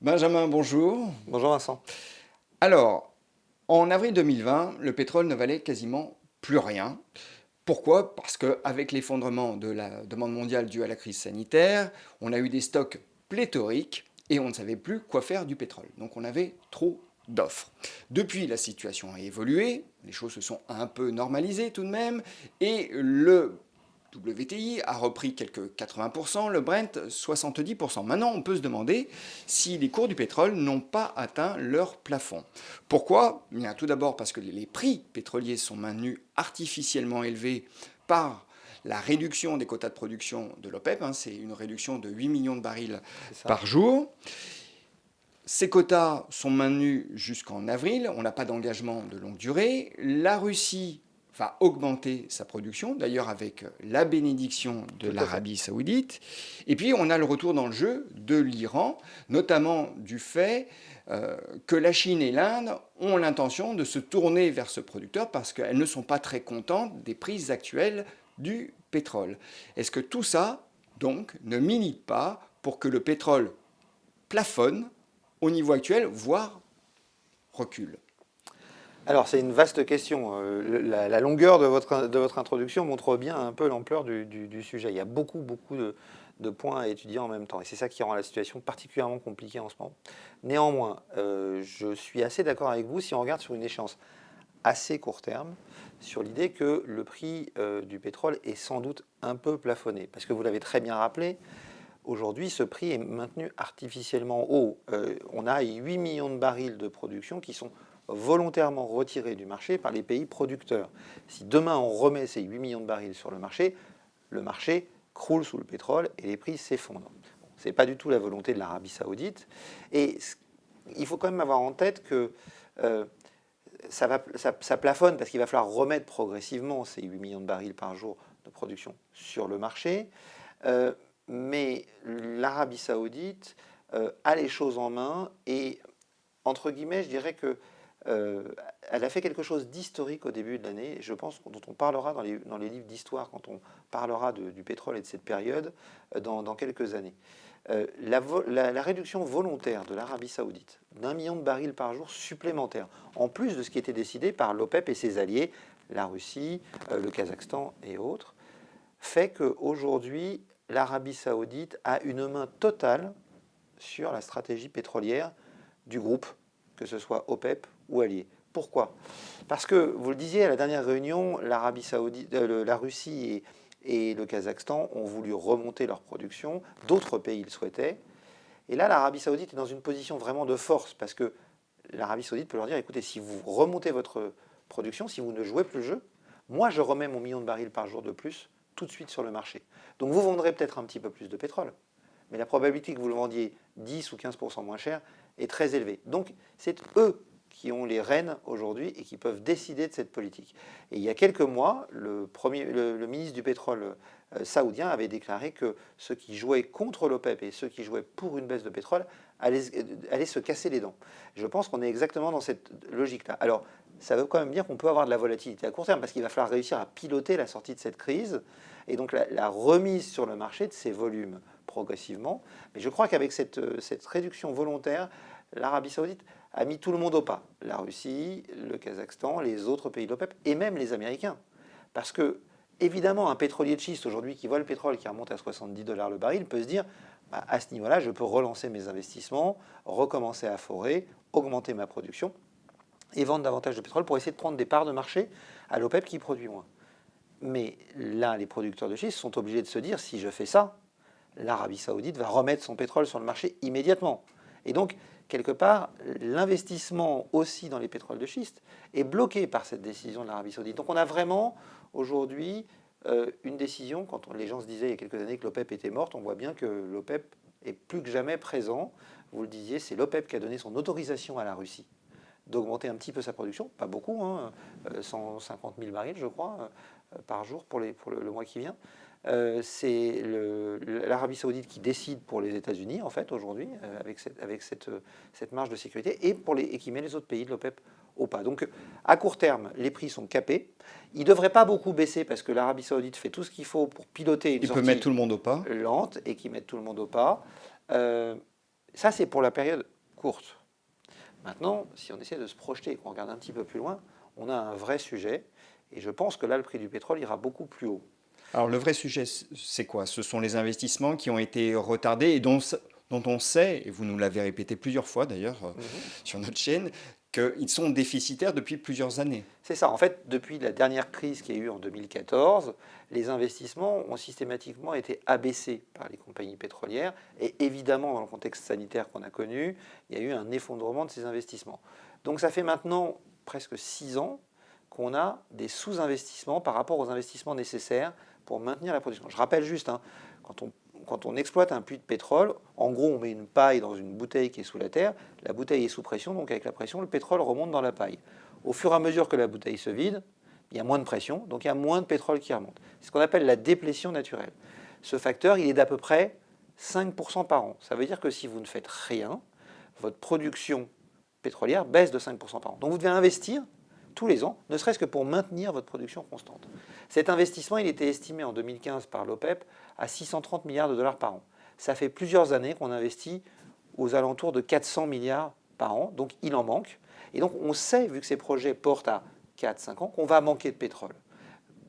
Benjamin, bonjour. Bonjour Vincent. Alors, en avril 2020, le pétrole ne valait quasiment plus rien. Pourquoi? Parce qu'avec l'effondrement de la demande mondiale due à la crise sanitaire, on a eu des stocks pléthoriques et on ne savait plus quoi faire du pétrole. Donc on avait trop d'offres. Depuis, la situation a évolué, les choses se sont un peu normalisées tout de même, et le WTI a repris quelques 80%, le Brent 70%. Maintenant, on peut se demander si les cours du pétrole n'ont pas atteint leur plafond. Pourquoi? Bien, tout d'abord parce que les prix pétroliers sont maintenus artificiellement élevés par la réduction des quotas de production de l'OPEP, c'est une réduction de 8 millions de barils C'est ça. par jour. Ces quotas sont maintenus jusqu'en avril, on n'a pas d'engagement de longue durée. La Russie va augmenter sa production, d'ailleurs avec la bénédiction de Tout à fait. l'Arabie saoudite. Et puis on a le retour dans le jeu de l'Iran, notamment du fait que la Chine et l'Inde ont l'intention de se tourner vers ce producteur parce qu'elles ne sont pas très contentes des prix actuels du pétrole. Est-ce que tout ça, donc, ne milite pas pour que le pétrole plafonne au niveau actuel, voire recule? Alors c'est une vaste question. La longueur de votre introduction montre bien un peu l'ampleur du sujet. Il y a beaucoup de points à étudier en même temps. Et c'est ça qui rend la situation particulièrement compliquée en ce moment. Néanmoins, je suis assez d'accord avec vous si on regarde sur une échéance assez court terme, sur l'idée que le prix du pétrole est sans doute un peu plafonné. Parce que vous l'avez très bien rappelé, aujourd'hui, ce prix est maintenu artificiellement haut. On a 8 millions de barils de production qui sont volontairement retirés du marché par les pays producteurs. Si demain on remet ces 8 millions de barils sur le marché croule sous le pétrole et les prix s'effondrent. Ce n'est pas du tout la volonté de l'Arabie saoudite. Et il faut quand même avoir en tête que ça plafonne parce qu'il va falloir remettre progressivement ces 8 millions de barils par jour de production sur le marché. Mais l'Arabie saoudite a les choses en main et, entre guillemets, je dirais que elle a fait quelque chose d'historique au début de l'année, et je pense dont on parlera dans les livres d'histoire quand on parlera du pétrole et de cette période dans quelques années. La réduction volontaire de l'Arabie saoudite d'1 million de barils par jour supplémentaire, en plus de ce qui était décidé par l'OPEP et ses alliés, la Russie, le Kazakhstan et autres, fait qu'aujourd'hui, l'Arabie saoudite a une main totale sur la stratégie pétrolière du groupe, que ce soit OPEP ou alliés. Pourquoi? Parce que, vous le disiez, à la dernière réunion, l'Arabie saoudite, la Russie et le Kazakhstan ont voulu remonter leur production, d'autres pays le souhaitaient. Et là, l'Arabie saoudite est dans une position vraiment de force, parce que l'Arabie saoudite peut leur dire, écoutez, si vous remontez votre production, si vous ne jouez plus le jeu, moi je remets mon million de barils par jour de plus tout de suite sur le marché. Donc vous vendrez peut-être un petit peu plus de pétrole, mais la probabilité que vous le vendiez 10 ou 15% moins cher est très élevée. Donc c'est eux qui ont les rênes aujourd'hui et qui peuvent décider de cette politique. Et il y a quelques mois, le ministre du pétrole saoudien avait déclaré que ceux qui jouaient contre l'OPEP et ceux qui jouaient pour une baisse de pétrole allaient se casser les dents. Je pense qu'on est exactement dans cette logique-là. Alors, ça veut quand même dire qu'on peut avoir de la volatilité à court terme, parce qu'il va falloir réussir à piloter la sortie de cette crise, et donc la remise sur le marché de ces volumes progressivement. Mais je crois qu'avec cette réduction volontaire, l'Arabie saoudite a mis tout le monde au pas. La Russie, le Kazakhstan, les autres pays de l'OPEP, et même les Américains. Parce que, évidemment, un pétrolier de schiste aujourd'hui qui voit le pétrole qui remonte à 70 $ le baril peut se dire, bah, à ce niveau-là, je peux relancer mes investissements, recommencer à forer, augmenter ma production et vendre davantage de pétrole pour essayer de prendre des parts de marché à l'OPEP qui produit moins. Mais là, les producteurs de schiste sont obligés de se dire, si je fais ça, l'Arabie saoudite va remettre son pétrole sur le marché immédiatement. Et donc, quelque part, l'investissement aussi dans les pétroles de schiste est bloqué par cette décision de l'Arabie saoudite. Donc on a vraiment aujourd'hui une décision, quand les gens se disaient il y a quelques années que l'OPEP était morte, on voit bien que l'OPEP est plus que jamais présent. Vous le disiez, c'est l'OPEP qui a donné son autorisation à la Russie d'augmenter un petit peu sa production, pas beaucoup, 150 000 barils je crois, par jour pour le mois qui vient. C'est l'Arabie saoudite qui décide pour les États-Unis, en fait, aujourd'hui, avec cette marge de sécurité, et qui met les autres pays de l'OPEP au pas. Donc, à court terme, les prix sont capés. Ils ne devraient pas beaucoup baisser parce que l'Arabie saoudite fait tout ce qu'il faut pour piloter une Il peut mettre sortie tout le monde au pas. lente et qui mette tout le monde au pas. Ça, c'est pour la période courte. Maintenant, si on essaie de se projeter et qu'on regarde un petit peu plus loin, on a un vrai sujet. Et je pense que là, le prix du pétrole ira beaucoup plus haut. Alors le vrai sujet, c'est quoi? Ce sont les investissements qui ont été retardés et dont on sait, et vous nous l'avez répété plusieurs fois d'ailleurs Mhm. sur notre chaîne, qu'ils sont déficitaires depuis plusieurs années. C'est ça. En fait, depuis la dernière crise qu'il y a eu en 2014, les investissements ont systématiquement été abaissés par les compagnies pétrolières. Et évidemment, dans le contexte sanitaire qu'on a connu, il y a eu un effondrement de ces investissements. Donc ça fait maintenant presque 6 ans qu'on a des sous-investissements par rapport aux investissements nécessaires pour maintenir la production. Je rappelle juste, hein, quand on exploite un puits de pétrole, en gros, on met une paille dans une bouteille qui est sous la terre. La bouteille est sous pression, donc avec la pression, le pétrole remonte dans la paille. Au fur et à mesure que la bouteille se vide, il y a moins de pression, donc il y a moins de pétrole qui remonte. C'est ce qu'on appelle la déplétion naturelle. Ce facteur, il est d'à peu près 5% par an. Ça veut dire que si vous ne faites rien, votre production pétrolière baisse de 5% par an. Donc vous devez investir tous les ans, ne serait-ce que pour maintenir votre production constante. Cet investissement, il était estimé en 2015 par l'OPEP à 630 milliards de dollars par an. Ça fait plusieurs années qu'on investit aux alentours de 400 milliards par an, donc il en manque. Et donc on sait, vu que ces projets portent à 4-5 ans, qu'on va manquer de pétrole.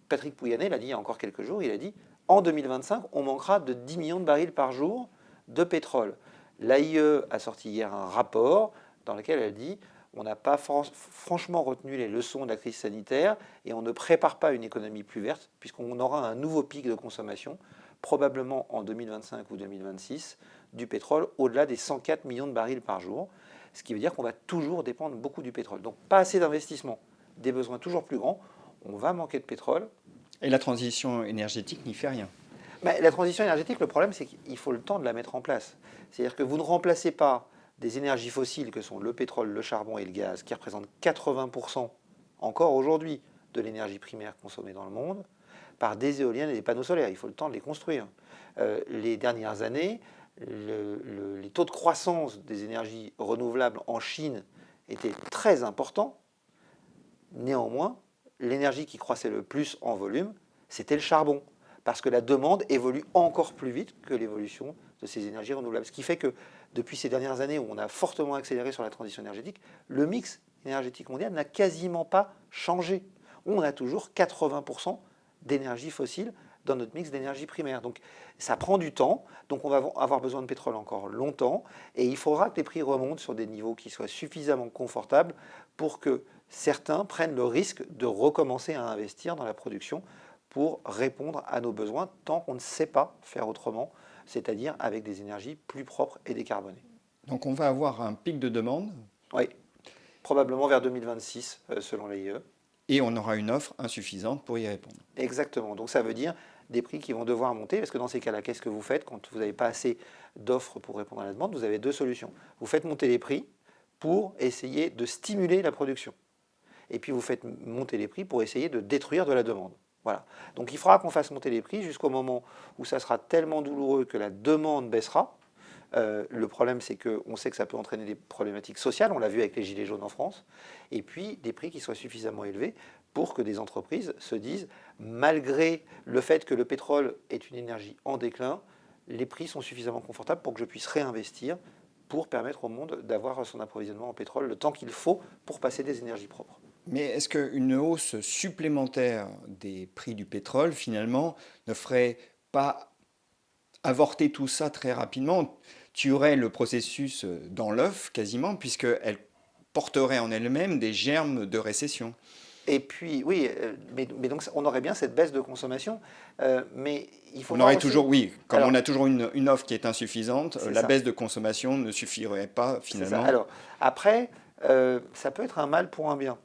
Patrick Pouyanné l'a dit il y a encore quelques jours, il a dit en 2025, on manquera de 10 millions de barils par jour de pétrole. L'AIE a sorti hier un rapport dans lequel elle dit on n'a pas franchement retenu les leçons de la crise sanitaire et on ne prépare pas une économie plus verte puisqu'on aura un nouveau pic de consommation, probablement en 2025 ou 2026, du pétrole au-delà des 104 millions de barils par jour, ce qui veut dire qu'on va toujours dépendre beaucoup du pétrole. Donc pas assez d'investissement, des besoins toujours plus grands, on va manquer de pétrole. Et la transition énergétique n'y fait rien. Mais la transition énergétique, le problème, c'est qu'il faut le temps de la mettre en place. C'est-à-dire que vous ne remplacez pas des énergies fossiles que sont le pétrole, le charbon et le gaz, qui représentent 80% encore aujourd'hui de l'énergie primaire consommée dans le monde, par des éoliennes et des panneaux solaires. Il faut le temps de les construire. Les dernières années, les taux de croissance des énergies renouvelables en Chine étaient très importants. Néanmoins, l'énergie qui croissait le plus en volume, c'était le charbon, parce que la demande évolue encore plus vite que l'évolution de ces énergies renouvelables. Ce qui fait que depuis ces dernières années où on a fortement accéléré sur la transition énergétique, le mix énergétique mondial n'a quasiment pas changé. On a toujours 80% d'énergie fossile dans notre mix d'énergie primaire. Donc ça prend du temps, donc on va avoir besoin de pétrole encore longtemps, et il faudra que les prix remontent sur des niveaux qui soient suffisamment confortables pour que certains prennent le risque de recommencer à investir dans la production pour répondre à nos besoins tant qu'on ne sait pas faire autrement, c'est-à-dire avec des énergies plus propres et décarbonées. Donc on va avoir un pic de demande Oui, probablement vers 2026 selon l'AIE. et on aura une offre insuffisante pour y répondre. Exactement, donc ça veut dire des prix qui vont devoir monter, parce que dans ces cas-là, qu'est-ce que vous faites quand vous n'avez pas assez d'offres pour répondre à la demande? Vous avez deux solutions. Vous faites monter les prix pour essayer de stimuler la production. Et puis vous faites monter les prix pour essayer de détruire de la demande. Voilà. Donc il faudra qu'on fasse monter les prix jusqu'au moment où ça sera tellement douloureux que la demande baissera. Le problème, c'est qu'on sait que ça peut entraîner des problématiques sociales, on l'a vu avec les gilets jaunes en France, et puis des prix qui soient suffisamment élevés pour que des entreprises se disent, malgré le fait que le pétrole est une énergie en déclin, les prix sont suffisamment confortables pour que je puisse réinvestir pour permettre au monde d'avoir son approvisionnement en pétrole le temps qu'il faut pour passer des énergies propres. Mais est-ce qu'une hausse supplémentaire des prix du pétrole, finalement, ne ferait pas avorter tout ça très rapidement, tuerait le processus dans l'œuf quasiment, puisqu'elle porterait en elle-même des germes de récession? Et puis, oui, mais donc on aurait bien cette baisse de consommation, mais il faut On voir aurait aussi... toujours, oui, comme Alors, on a toujours une offre qui est insuffisante, c'est la ça, baisse de consommation ne suffirait pas c'est ça. finalement. Alors, après, ça peut être un mal pour un bien.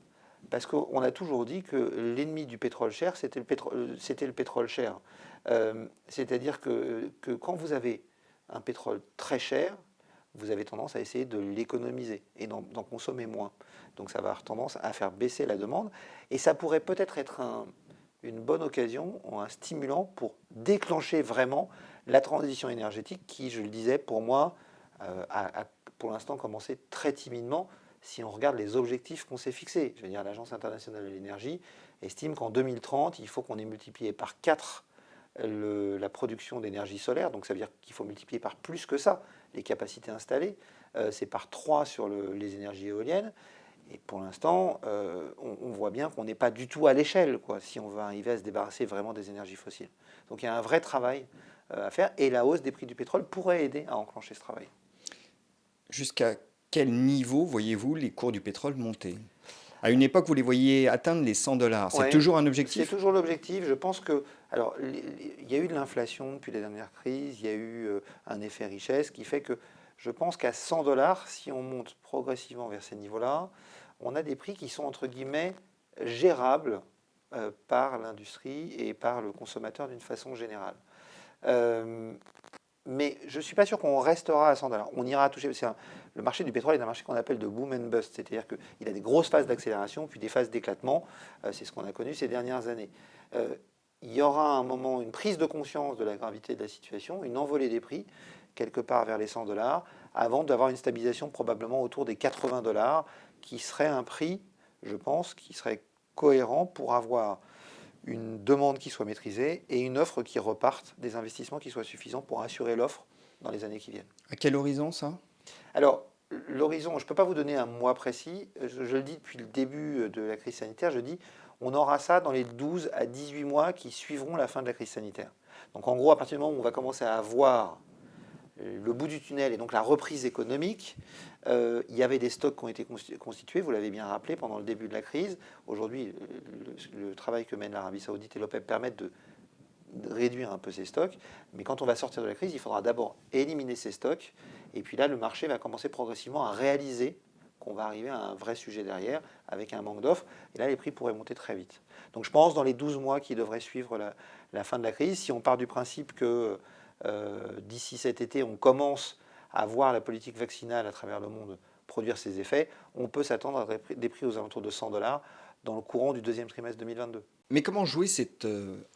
Parce qu'on a toujours dit que l'ennemi du pétrole cher, c'était le pétrole cher. C'est-à-dire que quand vous avez un pétrole très cher, vous avez tendance à essayer de l'économiser et d'en consommer moins. Donc ça va avoir tendance à faire baisser la demande. Et ça pourrait peut-être être une bonne occasion, un stimulant pour déclencher vraiment la transition énergétique qui, je le disais, pour moi, a pour l'instant commencé très timidement si on regarde les objectifs qu'on s'est fixés. Je veux dire, l'Agence internationale de l'énergie estime qu'en 2030, il faut qu'on ait multiplié par 4 la production d'énergie solaire, donc ça veut dire qu'il faut multiplier par plus que ça les capacités installées, c'est par 3 sur les énergies éoliennes. Et pour l'instant, on voit bien qu'on n'est pas du tout à l'échelle, quoi, si on va arriver à se débarrasser vraiment des énergies fossiles. Donc il y a un vrai travail à faire, et la hausse des prix du pétrole pourrait aider à enclencher ce travail. Jusqu'à quel niveau voyez-vous les cours du pétrole monter? À une époque, vous les voyiez atteindre les 100 dollars. C'est Ouais, toujours un c'est objectif? toujours l'objectif. Je pense que, alors, il y a eu de l'inflation depuis la dernière crise, il y a eu un effet richesse qui fait que je pense qu'à 100 dollars, si on monte progressivement vers ces niveaux-là, on a des prix qui sont entre guillemets gérables par l'industrie et par le consommateur d'une façon générale. Euh, mais je ne suis pas sûr qu'on restera à 100 dollars. On ira toucher. Le marché du pétrole est un marché qu'on appelle de boom and bust, c'est-à-dire qu'il a des grosses phases d'accélération, puis des phases d'éclatement. C'est ce qu'on a connu ces dernières années. Euh, il y aura un moment, une prise de conscience de la gravité de la situation, une envolée des prix, quelque part vers les 100 dollars, avant d'avoir une stabilisation probablement autour des 80 dollars, qui serait un prix, je pense, qui serait cohérent pour avoir une demande qui soit maîtrisée et une offre qui reparte, des investissements qui soient suffisants pour assurer l'offre dans les années qui viennent. À quel horizon ça? Alors, l'horizon, je ne peux pas vous donner un mois précis, je le dis depuis le début de la crise sanitaire, je dis on aura ça dans les 12 à 18 mois qui suivront la fin de la crise sanitaire. Donc en gros, à partir du moment où on va commencer à avoir le bout du tunnel et donc la reprise économique, il y avait des stocks qui ont été constitués, vous l'avez bien rappelé, pendant le début de la crise. Aujourd'hui, le travail que mène l'Arabie Saoudite et l'OPEP permettent de réduire un peu ces stocks. Mais quand on va sortir de la crise, il faudra d'abord éliminer ces stocks. Et puis là, le marché va commencer progressivement à réaliser qu'on va arriver à un vrai sujet derrière, avec un manque d'offres. Et là, les prix pourraient monter très vite. Donc je pense dans les 12 mois qui devraient suivre la fin de la crise, si on part du principe que d'ici cet été, on commence à voir la politique vaccinale à travers le monde produire ses effets, on peut s'attendre à des prix aux alentours de 100 dollars dans le courant du deuxième trimestre 2022. Mais comment jouer cette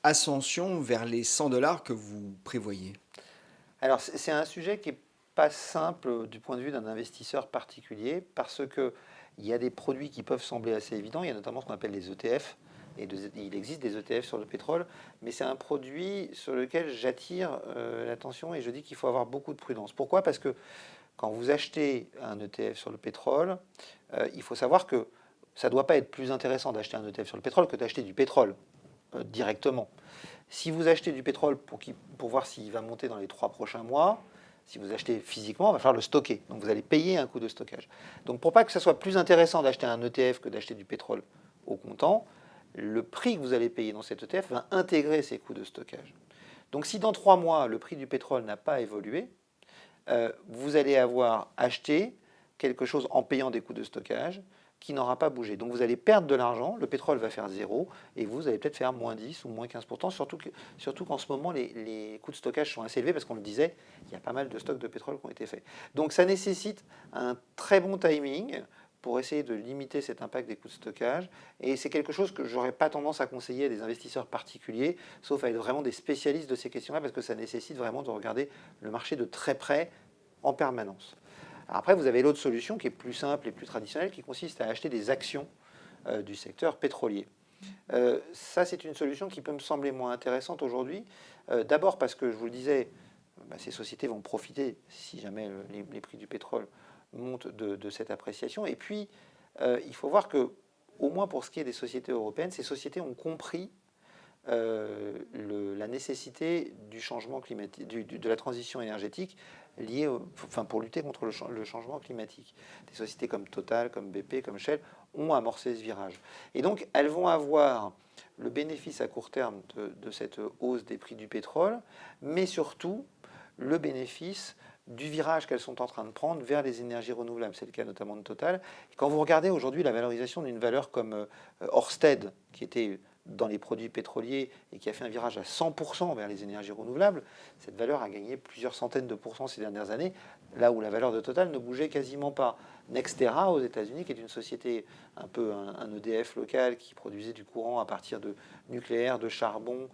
ascension vers les 100 dollars que vous prévoyez? Alors c'est un sujet qui n'est pas simple du point de vue d'un investisseur particulier parce que il y a des produits qui peuvent sembler assez évidents. Il y a notamment ce qu'on appelle les ETF. Et il existe des ETF sur le pétrole, mais c'est un produit sur lequel j'attire l'attention et je dis qu'il faut avoir beaucoup de prudence. Pourquoi? Parce que quand vous achetez un ETF sur le pétrole, il faut savoir que ça ne doit pas être plus intéressant d'acheter un ETF sur le pétrole que d'acheter du pétrole directement. Si vous achetez du pétrole pour voir s'il va monter dans les 3 prochains mois, si vous achetez physiquement, il va falloir le stocker. Donc vous allez payer un coût de stockage. Donc pour pas que ça soit plus intéressant d'acheter un ETF que d'acheter du pétrole au comptant, le prix que vous allez payer dans cet ETF va intégrer ces coûts de stockage. Donc si dans 3 mois, le prix du pétrole n'a pas évolué, vous allez avoir acheté quelque chose en payant des coûts de stockage qui n'aura pas bougé. Donc vous allez perdre de l'argent, le pétrole va faire zéro, et vous allez peut-être faire moins 10 ou moins 15%, surtout qu'en ce moment, les coûts de stockage sont assez élevés, parce qu'on le disait, il y a pas mal de stocks de pétrole qui ont été faits. Donc ça nécessite un très bon timing pour essayer de limiter cet impact des coûts de stockage, et c'est quelque chose que j'aurais pas tendance à conseiller à des investisseurs particuliers, sauf à être vraiment des spécialistes de ces questions-là, parce que ça nécessite vraiment de regarder le marché de très près en permanence. Après, vous avez l'autre solution qui est plus simple et plus traditionnelle, qui consiste à acheter des actions du secteur pétrolier. Ça, c'est une solution qui peut me sembler moins intéressante aujourd'hui. D'abord parce que, je vous le disais, ces sociétés vont profiter, si jamais les prix du pétrole montent, de cette appréciation. Et puis, il faut voir que, au moins pour ce qui est des sociétés européennes, ces sociétés ont compris la nécessité du changement climatique, de la transition énergétique liée pour lutter contre le changement climatique. Des sociétés comme Total, comme BP, comme Shell ont amorcé ce virage. Et donc, elles vont avoir le bénéfice à court terme de cette hausse des prix du pétrole, mais surtout le bénéfice du virage qu'elles sont en train de prendre vers les énergies renouvelables. C'est le cas notamment de Total. Et quand vous regardez aujourd'hui la valorisation d'une valeur comme Ørsted, qui était dans les produits pétroliers et qui a fait un virage à 100% vers les énergies renouvelables, cette valeur a gagné plusieurs centaines de pourcents ces dernières années, là où la valeur de Total ne bougeait quasiment pas. Nextera aux États-Unis, qui est une société un peu un EDF local qui produisait du courant à partir de nucléaire, de charbon,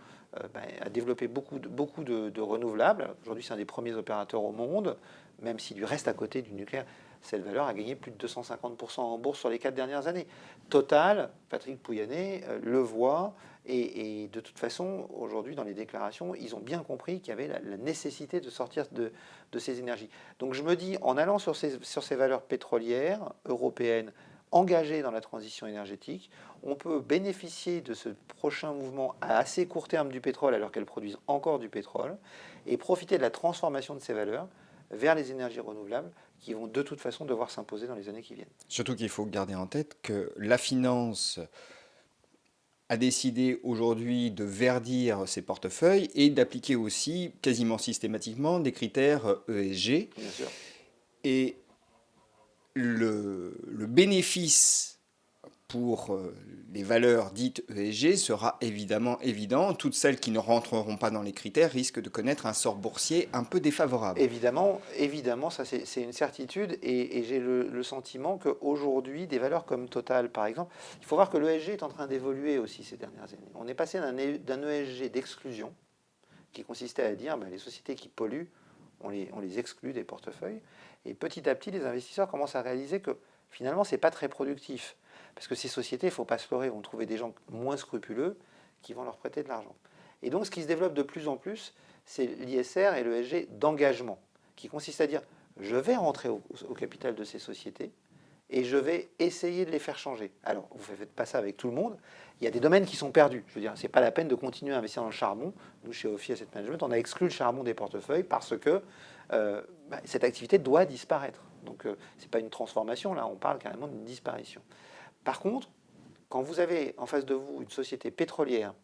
a développé beaucoup de renouvelables. Aujourd'hui, c'est un des premiers opérateurs au monde, même s'il lui reste à côté du nucléaire cette valeur a gagné plus de 250% en bourse sur les 4 dernières années. Total, Patrick Pouyanné le voit, et de toute façon, aujourd'hui, dans les déclarations, ils ont bien compris qu'il y avait la nécessité de sortir de ces énergies. Donc je me dis, en allant sur ces valeurs pétrolières européennes, engagées dans la transition énergétique, on peut bénéficier de ce prochain mouvement à assez court terme du pétrole, alors qu'elles produisent encore du pétrole, et profiter de la transformation de ces valeurs vers les énergies renouvelables qui vont de toute façon devoir s'imposer dans les années qui viennent. Surtout qu'il faut garder en tête que la finance a décidé aujourd'hui de verdir ses portefeuilles et d'appliquer aussi quasiment systématiquement des critères ESG. Bien sûr. Et le bénéfice pour les valeurs dites ESG sera évidemment évident. Toutes celles qui ne rentreront pas dans les critères risquent de connaître un sort boursier un peu défavorable. Évidemment, ça c'est une certitude, et j'ai le sentiment qu'aujourd'hui, des valeurs comme Total, par exemple, il faut voir que l'ESG est en train d'évoluer aussi ces dernières années. On est passé d'un ESG d'exclusion, qui consistait à dire les sociétés qui polluent, on les exclut des portefeuilles, et petit à petit, les investisseurs commencent à réaliser que finalement, ce n'est pas très productif. Parce que ces sociétés, il ne faut pas se leurrer, vont trouver des gens moins scrupuleux qui vont leur prêter de l'argent. Et donc, ce qui se développe de plus en plus, c'est l'ISR et l'ESG d'engagement, qui consiste à dire, je vais rentrer au capital de ces sociétés et je vais essayer de les faire changer. Alors, vous ne faites pas ça avec tout le monde. Il y a des domaines qui sont perdus. Je veux dire, ce n'est pas la peine de continuer à investir dans le charbon. Nous, chez Ophi Asset Management, on a exclu le charbon des portefeuilles parce que cette activité doit disparaître. Donc, ce n'est pas une transformation, là, on parle carrément d'une disparition. Par contre, quand vous avez en face de vous une société pétrolière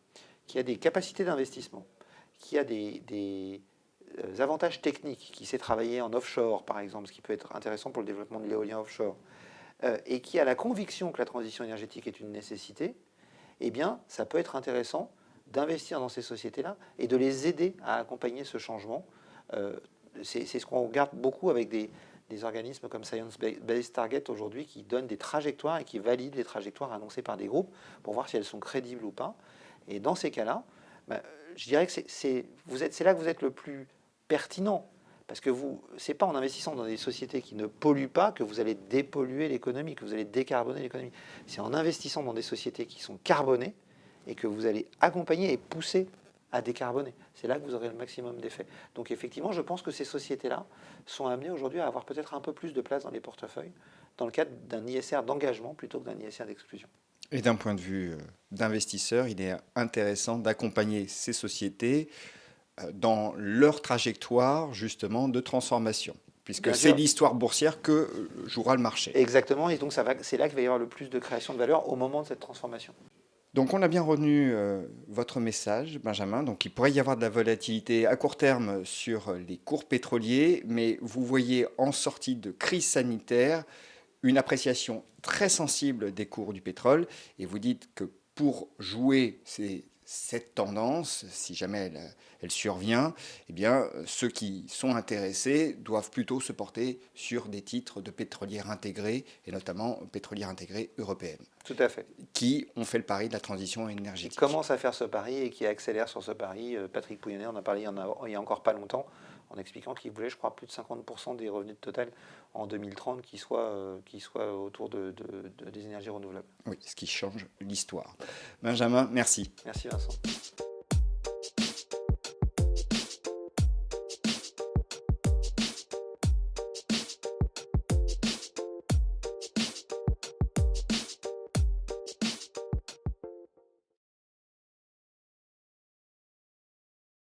qui a des capacités d'investissement, qui a des avantages techniques, qui sait travailler en offshore, par exemple, ce qui peut être intéressant pour le développement de l'éolien offshore, et qui a la conviction que la transition énergétique est une nécessité, eh bien, ça peut être intéressant d'investir dans ces sociétés-là et de les aider à accompagner ce changement. C'est ce qu'on regarde beaucoup avec des organismes comme Science Based Target aujourd'hui, qui donnent des trajectoires et qui valident les trajectoires annoncées par des groupes pour voir si elles sont crédibles ou pas. Et dans ces cas-là, je dirais que c'est là que vous êtes le plus pertinent. Parce que c'est pas en investissant dans des sociétés qui ne polluent pas que vous allez dépolluer l'économie, que vous allez décarboner l'économie. C'est en investissant dans des sociétés qui sont carbonées et que vous allez accompagner et pousser à décarboner. C'est là que vous aurez le maximum d'effet. Donc effectivement, je pense que ces sociétés-là sont amenées aujourd'hui à avoir peut-être un peu plus de place dans les portefeuilles, dans le cadre d'un ISR d'engagement plutôt que d'un ISR d'exclusion. Et d'un point de vue d'investisseur, il est intéressant d'accompagner ces sociétés dans leur trajectoire justement de transformation, puisque c'est l'histoire boursière que jouera le marché. Exactement, et donc c'est là qu'il va y avoir le plus de création de valeur au moment de cette transformation. Donc on a bien retenu votre message, Benjamin. Donc il pourrait y avoir de la volatilité à court terme sur les cours pétroliers, mais vous voyez en sortie de crise sanitaire une appréciation très sensible des cours du pétrole, et vous dites que pour jouer cette tendance, si jamais elle survient, eh bien, ceux qui sont intéressés doivent plutôt se porter sur des titres de pétrolières intégrées, et notamment pétrolières intégrées européennes. Tout à fait. Qui ont fait le pari de la transition énergétique. Qui commence à faire ce pari et qui accélère sur ce pari. Patrick Pouyanné en a parlé il y a encore pas longtemps, en expliquant qu'il voulait, je crois, plus de 50% des revenus de Total en 2030 qui soient autour des énergies renouvelables. Oui, ce qui change l'histoire. Benjamin, merci. Merci Vincent.